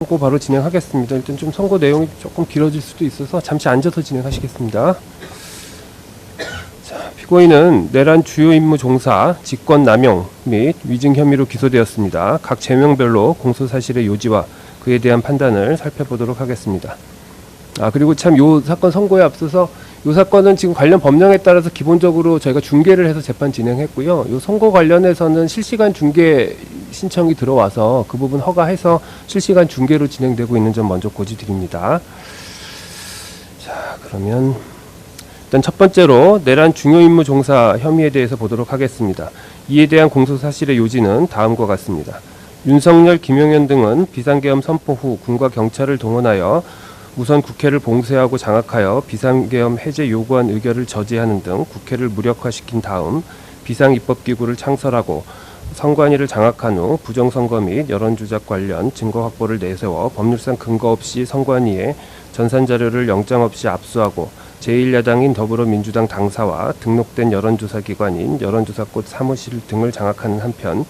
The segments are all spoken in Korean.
선고 바로 진행하겠습니다. 일단 좀 선고 내용이 조금 길어질 수도 있어서 잠시 앉아서 진행하시겠습니다. 자, 피고인은 내란 주요 임무 종사, 직권남용 및 위증 혐의로 기소되었습니다. 각 제명별로 공소사실의 요지와 그에 대한 판단을 살펴보도록 하겠습니다. 그리고 참 요 사건 선고에 앞서서 요 사건은 지금 관련 법령에 따라서 기본적으로 저희가 중계를 해서 재판 진행했고요. 요 선고 관련해서는 실시간 중계 신청이 들어와서 그 부분 허가해서 실시간 중계로 진행되고 있는 점 먼저 고지드립니다. 자, 그러면 일단 첫 번째로 내란 중요 임무 종사 혐의에 대해서 보도록 하겠습니다. 이에 대한 공소사실의 요지는 다음과 같습니다. 윤석열, 김용현 등은 비상계엄 선포 후 군과 경찰을 동원하여 우선 국회를 봉쇄하고 장악하여 비상계엄 해제 요구안 의결을 저지하는 등 국회를 무력화시킨 다음 비상입법기구를 창설하고 선관위를 장악한 후 부정선거 및 여론조작 관련 증거 확보를 내세워 법률상 근거 없이 선관위에 전산자료를 영장 없이 압수하고 제1야당인 더불어민주당 당사와 등록된 여론조사기관인 여론조사꽃 사무실 등을 장악하는 한편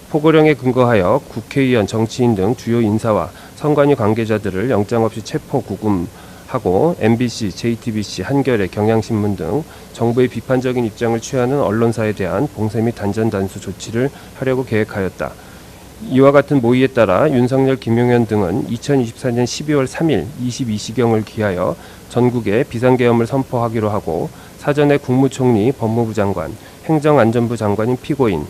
포고령에 근거하여 국회의원, 정치인 등 주요 인사와 선관위 관계자들을 영장 없이 체포 구금하고 MBC, JTBC, 한겨레, 경향신문 등 정부의 비판적인 입장을 취하는 언론사에 대한 봉쇄 및 단전 단수 조치를 하려고 계획하였다. 이와 같은 모의에 따라 윤석열, 김용현 등은 2024년 12월 3일 22시경을 기하여 전국에 비상계엄을 선포하기로 하고 사전에 국무총리, 법무부 장관, 행정안전부 장관인 피고인,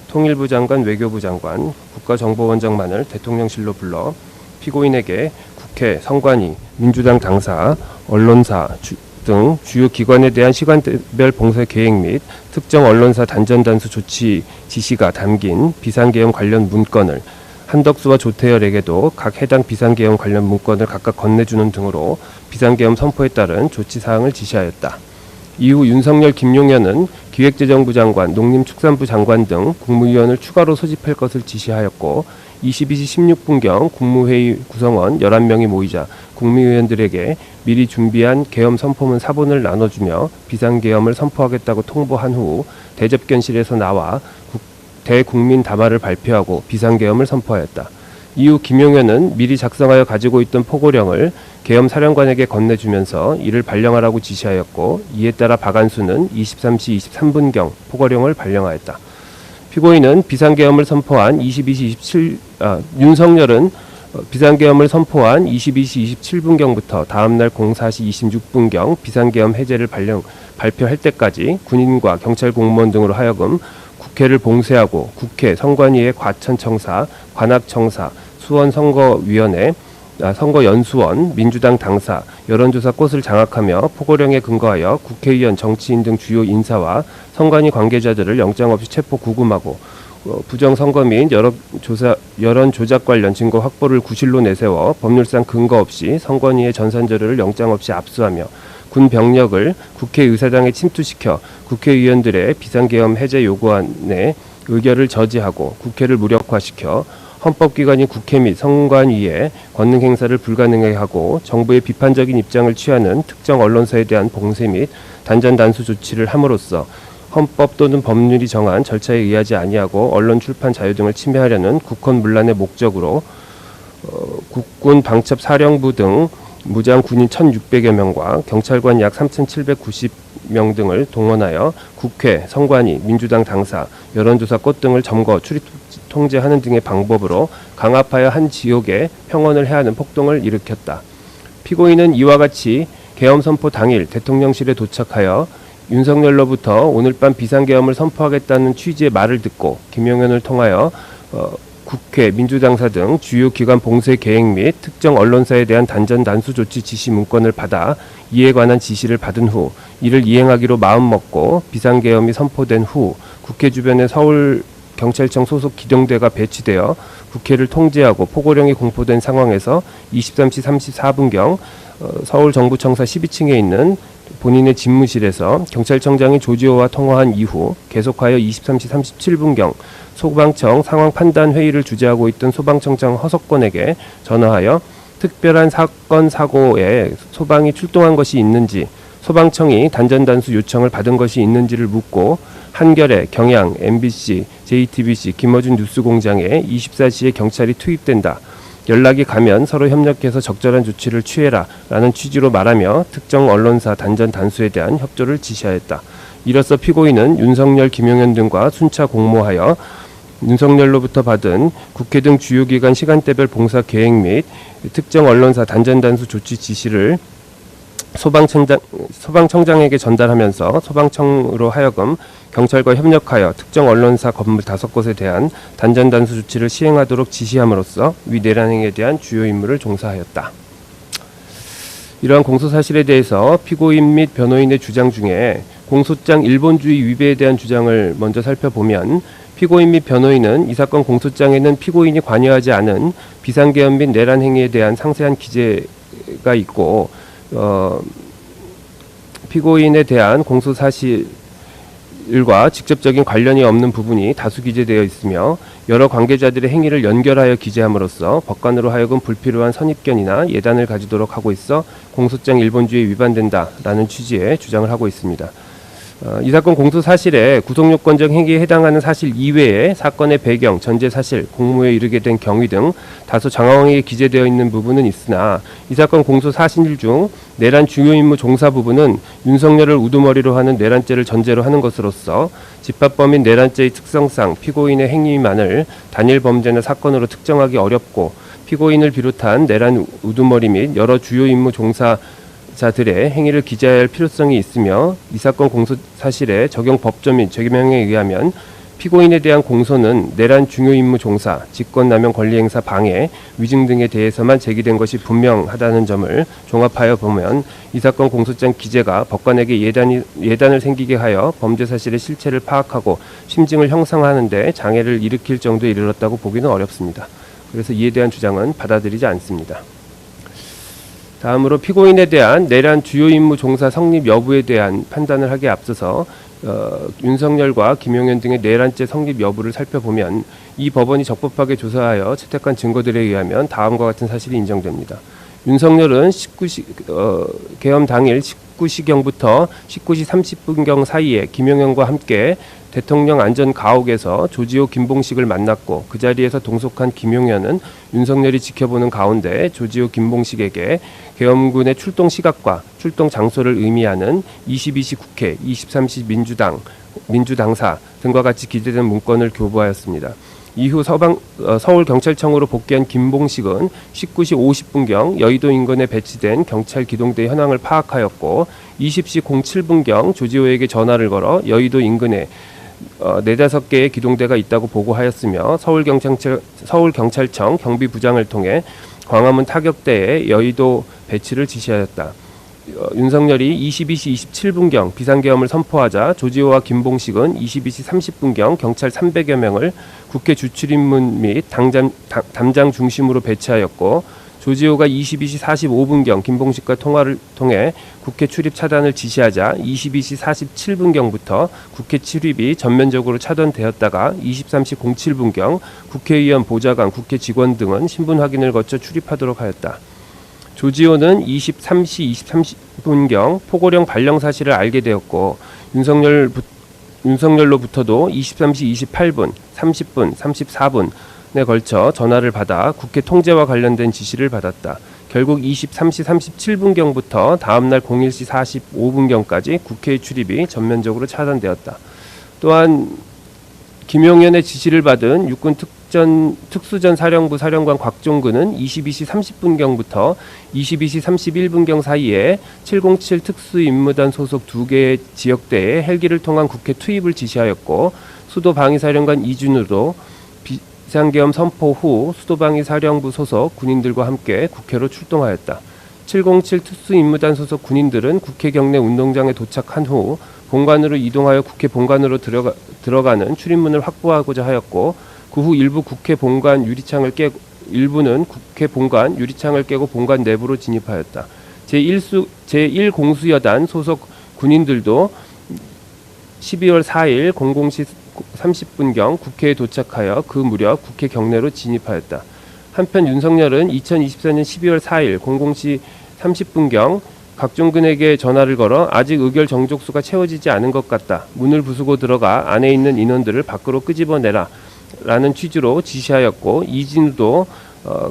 통일부 장관, 외교부 장관, 국가정보원장만을 대통령실로 불러 피고인에게 국회, 선관위, 민주당 당사, 언론사 등 주요 기관에 대한 시간별 봉쇄 계획 및 특정 언론사 단전 단수 조치 지시가 담긴 비상계엄 관련 문건을 한덕수와 조태열에게도 각 해당 비상계엄 관련 문건을 각각 건네주는 등으로 비상계엄 선포에 따른 조치사항을 지시하였다. 이후 윤석열, 김용현은 기획재정부 장관, 농림축산부 장관 등 국무위원을 추가로 소집할 것을 지시하였고 22시 16분경 국무회의 구성원 11명이 모이자 국무위원들에게 미리 준비한 계엄 선포문 사본을 나눠주며 비상계엄을 선포하겠다고 통보한 후 대접견실에서 나와 대국민 담화를 발표하고 비상계엄을 선포하였다. 이후 김용현은 미리 작성하여 가지고 있던 포고령을 계엄 사령관에게 건네주면서 이를 발령하라고 지시하였고 이에 따라 박안수는 23시 23분경 포고령을 발령하였다. 피고인은 비상계엄을 선포한 22시 27, 윤석열은 비상계엄을 선포한 22시 27분경부터 다음날 04시 26분경 비상계엄 해제를 발표할 때까지 군인과 경찰 공무원 등으로 하여금 국회를 봉쇄하고 국회, 선관위의 과천청사, 관악청사, 수원선거위원회, 선거연수원, 민주당 당사, 여론조사 꽃을 장악하며 포고령에 근거하여 국회의원, 정치인 등 주요 인사와 선관위 관계자들을 영장 없이 체포 구금하고 부정선거 및 여론조작 관련 증거 확보를 구실로 내세워 법률상 근거 없이 선관위의 전산자료를 영장 없이 압수하며 군 병력을 국회의사당에 침투시켜 국회의원들의 비상계엄 해제 요구안에 의결을 저지하고 국회를 무력화시켜 헌법기관인 국회 및 선관위의 권능 행사를 불가능하게 하고 정부의 비판적인 입장을 취하는 특정 언론사에 대한 봉쇄 및 단전 단수 조치를 함으로써 헌법 또는 법률이 정한 절차에 의하지 아니하고 언론 출판 자유 등을 침해하려는 국헌문란의 목적으로 국군 방첩 사령부 등 무장 군인 1,600여 명과 경찰관 약 3,790명 등을 동원하여 국회, 선관위, 민주당 당사, 여론조사 꽃 등을 점거, 출입 통제하는 등의 방법으로 강압하여 한 지역에 평원을 해하는 폭동을 일으켰다. 피고인은 이와 같이 계엄 선포 당일 대통령실에 도착하여 윤석열로부터 오늘 밤 비상계엄을 선포하겠다는 취지의 말을 듣고 김용현을 통하여 국회, 민주당사 등 주요 기관 봉쇄 계획 및 특정 언론사에 대한 단전 단수 조치 지시 문건을 받아 이에 관한 지시를 받은 후 이를 이행하기로 마음먹고 비상계엄이 선포된 후 국회 주변에 서울 경찰청 소속 기동대가 배치되어 국회를 통제하고 포고령이 공포된 상황에서 23시 34분경 서울정부청사 12층에 있는 본인의 집무실에서 경찰청장이 조지호와 통화한 이후 계속하여 23시 37분경 소방청 상황판단회의를 주재하고 있던 소방청장 허석권에게 전화하여 특별한 사건 사고에 소방이 출동한 것이 있는지 소방청이 단전단수 요청을 받은 것이 있는지를 묻고 한겨레, 경향, MBC, JTBC, 김어준 뉴스공장에 24시에 경찰이 투입된다. 연락이 가면 서로 협력해서 적절한 조치를 취해라 라는 취지로 말하며 특정 언론사 단전 단수에 대한 협조를 지시하였다. 이로써 피고인은 윤석열, 김용현 등과 순차 공모하여 윤석열로부터 받은 국회 등 주요 기관 시간대별 봉사 계획 및 특정 언론사 단전 단수 조치 지시를 소방청장에게 전달하면서 소방청으로 하여금 경찰과 협력하여 특정 언론사 건물 5곳에 대한 단전 단수 조치를 시행하도록 지시함으로써 위 내란 행위에 대한 주요 임무를 종사하였다. 이러한 공소 사실에 대해서 피고인 및 변호인의 주장 중에 공소장 일본주의 위배에 대한 주장을 먼저 살펴보면, 피고인 및 변호인은 이 사건 공소장에는 피고인이 관여하지 않은 비상계엄 및 내란 행위에 대한 상세한 기재가 있고, 피고인에 대한 공소 사실과 직접적인 관련이 없는 부분이 다수 기재되어 있으며, 여러 관계자들의 행위를 연결하여 기재함으로써 법관으로 하여금 불필요한 선입견이나 예단을 가지도록 하고 있어 공소장 일본주의에 위반된다라는 취지의 주장을 하고 있습니다. 이 사건 공소 사실에 구속요건적 행위에 해당하는 사실 이외에 사건의 배경, 전제 사실, 공모에 이르게 된 경위 등 다소 장황하게 기재되어 있는 부분은 있으나, 이 사건 공소 사실 중 내란 중요 임무 종사 부분은 윤석열을 우두머리로 하는 내란죄를 전제로 하는 것으로서 집합범인 내란죄의 특성상 피고인의 행위만을 단일 범죄나 사건으로 특정하기 어렵고, 피고인을 비롯한 내란 우두머리 및 여러 주요 임무 종사자들의 행위를 기재해야 할 필요성이 있으며, 이 사건 공소 사실의 적용 법조 및 죄명에 의하면 피고인에 대한 공소는 내란 중요 임무 종사, 직권남용 권리행사 방해, 위증 등에 대해서만 제기된 것이 분명하다는 점을 종합하여 보면, 이 사건 공소장 기재가 법관에게 예단을 생기게 하여 범죄 사실의 실체를 파악하고 심증을 형성하는 데 장애를 일으킬 정도에 이르렀다고 보기는 어렵습니다. 그래서 이에 대한 주장은 받아들이지 않습니다. 다음으로 피고인에 대한 내란 주요 임무 종사 성립 여부에 대한 판단을 하기에 앞서서 윤석열과 김용현 등의 내란죄 성립 여부를 살펴보면, 이 법원이 적법하게 조사하여 채택한 증거들에 의하면 다음과 같은 사실이 인정됩니다. 윤석열은 계엄 당일 19시경부터 19시 30분경 사이에 김용현과 함께 대통령 안전 가옥에서 조지호 김봉식을 만났고, 그 자리에서 동석한 김용현은 윤석열이 지켜보는 가운데 조지호 김봉식에게 계엄군의 출동 시각과 출동 장소를 의미하는 22시 국회, 23시 민주당사 등과 같이 기재된 문건을 교부하였습니다. 이후 서울경찰청으로 복귀한 김봉식은 19시 50분경 여의도 인근에 배치된 경찰 기동대 현황을 파악하였고, 20시 07분경 조지호에게 전화를 걸어 여의도 인근에 4-5개의 기동대가 있다고 보고하였으며, 서울경찰청 경비부장을 통해 광화문 타격대에 여의도 배치를 지시하였다. 윤석열이 22시 27분경 비상계엄을 선포하자 조지호와 김봉식은 22시 30분경 경찰 300여 명을 국회 주출입문 및 담장 중심으로 배치하였고, 조지호가 22시 45분경 김봉식과 통화를 통해 국회 출입 차단을 지시하자 22시 47분경부터 국회 출입이 전면적으로 차단되었다가 23시 07분경 국회의원, 보좌관, 국회 직원 등은 신분 확인을 거쳐 출입하도록 하였다. 조지호는 23시 23분경 포고령 발령 사실을 알게 되었고, 윤석열로부터도 23시 28분, 30분, 34분에 걸쳐 전화를 받아 국회 통제와 관련된 지시를 받았다. 결국 23시 37분경부터 다음날 01시 45분경까지 국회의 출입이 전면적으로 차단되었다. 또한 김용현의 지시를 받은 육군 특수전 사령부 사령관 곽종근은 22시 30분경부터 22시 31분경 사이에 707 특수임무단 소속 2개의 지역대에 헬기를 통한 국회 투입을 지시하였고, 수도방위사령관 이준우도 비상계엄 선포 후 수도방위사령부 소속 군인들과 함께 국회로 출동하였다. 707 특수임무단 소속 군인들은 국회 경내 운동장에 도착한 후 본관으로 이동하여 국회 본관으로 들어가는 출입문을 확보하고자 하였고, 그 후 일부는 국회 본관 유리창을 깨고 본관 내부로 진입하였다. 제1공수여단 소속 군인들도 12월 4일 00시 30분경 국회에 도착하여 그 무렵 국회 경내로 진입하였다. 한편 윤석열은 2024년 12월 4일 00시 30분경 곽종근에게 전화를 걸어 아직 의결 정족수가 채워지지 않은 것 같다. 문을 부수고 들어가 안에 있는 인원들을 밖으로 끄집어내라 라는 취지로 지시하였고, 이진우도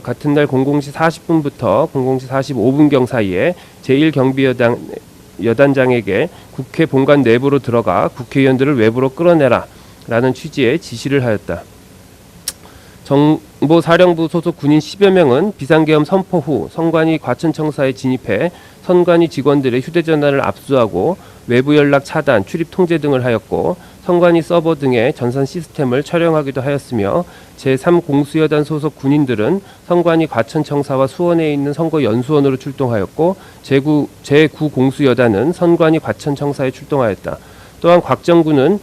같은 날 00시 40분부터 00시 45분경 사이에 제1경비여단장에게 국회 본관 내부로 들어가 국회의원들을 외부로 끌어내라 라는 취지의 지시를 하였다. 정보사령부 소속 군인 10여 명은 비상계엄 선포 후 선관위 과천청사에 진입해 선관위 직원들의 휴대전화를 압수하고 외부 연락 차단, 출입 통제 등을 하였고 선관위 서버 등의 전산 시스템을 촬영하기도 하였으며 제3공수여단 소속 군인들은 선관위 과천청사와 수원에 있는 선거연수원으로 출동하였고 제9공수여단은 선관위 과천청사에 출동하였다. 또한 곽종근은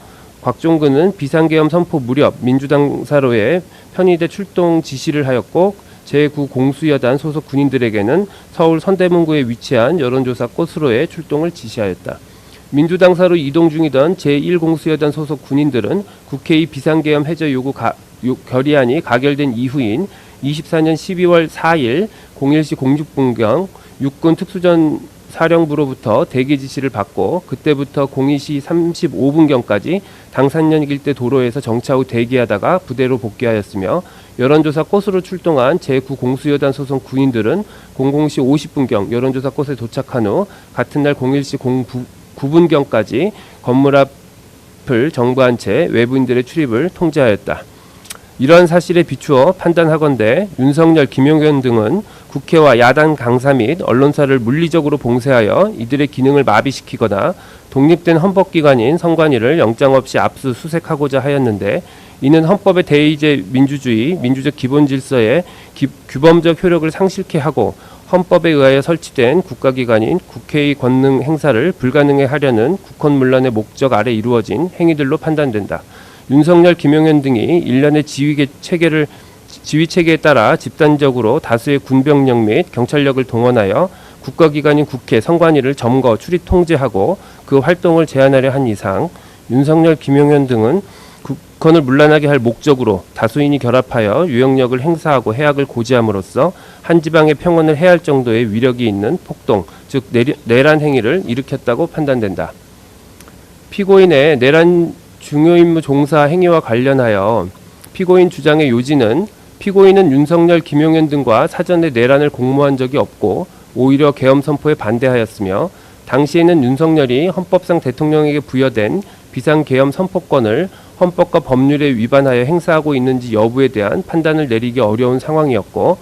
비상계엄 선포 무렵 민주당 사로에 편의대 출동 지시를 하였고 제9공수여단 소속 군인들에게는 서울 서대문구에 위치한 여론조사 꽃으로의 출동을 지시하였다. 민주당사로 이동 중이던 제1공수여단 소속 군인들은 국회의 비상계엄 해제 요구 결의안이 가결된 이후인 24년 12월 4일 01시 06분경 육군 특수전 사령부로부터 대기 지시를 받고 그때부터 02시 35분경까지 당산역 일대 도로에서 정차 후 대기하다가 부대로 복귀하였으며 여론조사 꽃으로 출동한 제9공수여단 소속 군인들은 00시 50분경 여론조사 꽃에 도착한 후 같은 날 01시 09분경까지 건물 앞을 정부한 채 외부인들의 출입을 통제하였다. 이러한 사실에 비추어 판단하건대 윤석열, 김용현 등은 국회와 야당 강사 및 언론사를 물리적으로 봉쇄하여 이들의 기능을 마비시키거나 독립된 헌법기관인 선관위를 영장 없이 압수수색하고자 하였는데 이는 헌법의 대의제 민주주의, 민주적 기본질서의 규범적 효력을 상실케 하고 헌법에 의하여 설치된 국가기관인 국회의 권능 행사를 불가능해 하려는 국헌문란의 목적 아래 이루어진 행위들로 판단된다. 윤석열, 김용현 등이 일련의 지휘 체계에 따라 집단적으로 다수의 군병력 및 경찰력을 동원하여 국가기관인 국회, 선관위를 점거, 출입 통제하고 그 활동을 제한하려 한 이상 윤석열, 김용현 등은 국헌을 문란하게 할 목적으로 다수인이 결합하여 유형력을 행사하고 해악을 고지함으로써 한 지방의 평온을 해할 정도의 위력이 있는 폭동, 즉 내란 행위를 일으켰다고 판단된다. 피고인의 내란 중요임무 종사 행위와 관련하여 피고인 주장의 요지는 피고인은 윤석열, 김용현 등과 사전에 내란을 공모한 적이 없고 오히려 계엄 선포에 반대하였으며 당시에는 윤석열이 헌법상 대통령에게 부여된 비상계엄 선포권을 헌법과 법률에 위반하여 행사하고 있는지 여부에 대한 판단을 내리기 어려운 상황이었고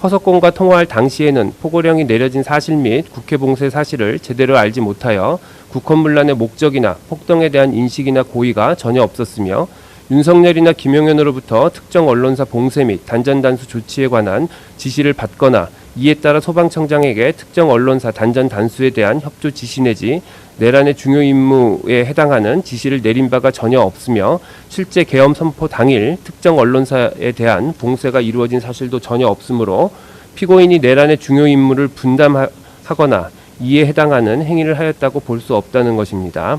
허석공과 통화할 당시에는 포고령이 내려진 사실 및 국회 봉쇄 사실을 제대로 알지 못하여 국헌문란의 목적이나 폭동에 대한 인식이나 고의가 전혀 없었으며 윤석열이나 김용현으로부터 특정 언론사 봉쇄 및 단전단수 조치에 관한 지시를 받거나 이에 따라 소방청장에게 특정 언론사 단전 단수에 대한 협조 지시 내지 내란의 중요 임무에 해당하는 지시를 내린 바가 전혀 없으며 실제 계엄 선포 당일 특정 언론사에 대한 봉쇄가 이루어진 사실도 전혀 없으므로 피고인이 내란의 중요 임무를 분담하거나 이에 해당하는 행위를 하였다고 볼 수 없다는 것입니다.